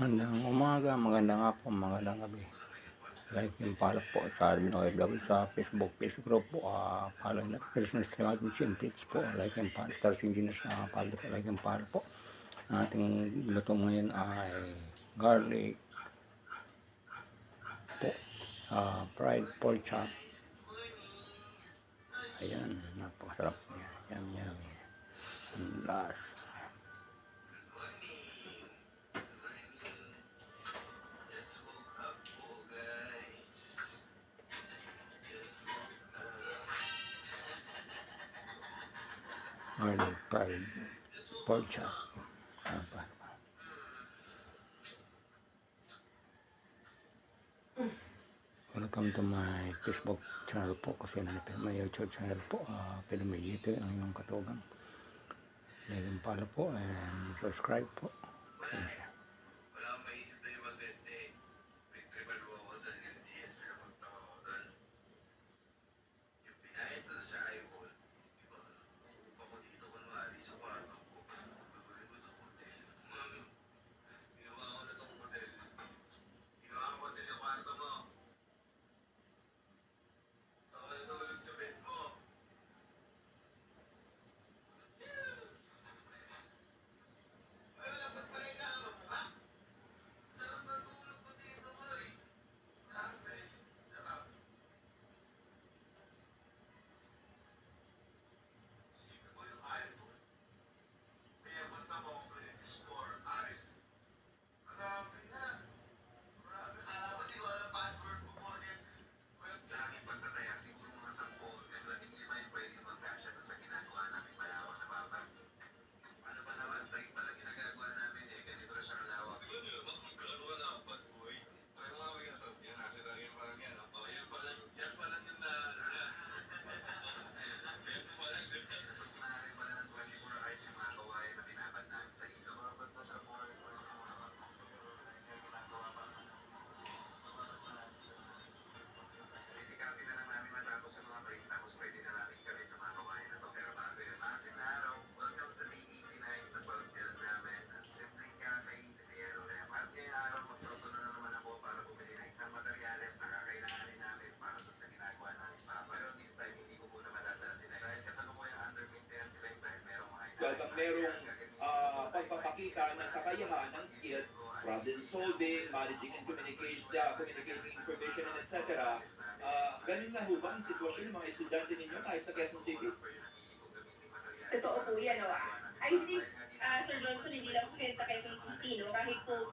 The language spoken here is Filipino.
Magandang umaga, magandang hapon, magandang gabi. Like and follow po sa Arvin Oy Vlog sa Facebook page group po. Follow na personal stream at machine page po. Like and follow Stars Engineers follow po. Like and follow po. Ang ating luto ngayon ay garlic po. Fried pork chop. Ayan, napakasarap niya. Yum. Ang last. Garlic fried pork chop. Welcome to my Facebook channel po kasi may YouTube channel po. Pinamilito ang inyong katugang. Like and follow po and subscribe po. Talagang merong pagpapakita ng kakayahan ng skills, problem solving, managing and communicating information, and etc. Ganun nga ho ba ang sitwasyon ng mga estudyante ninyo kahit sa Quezon City? Totoo po yan, no? I think, Sir Johnson, hindi lang po yan sa Quezon City, no? Kahit po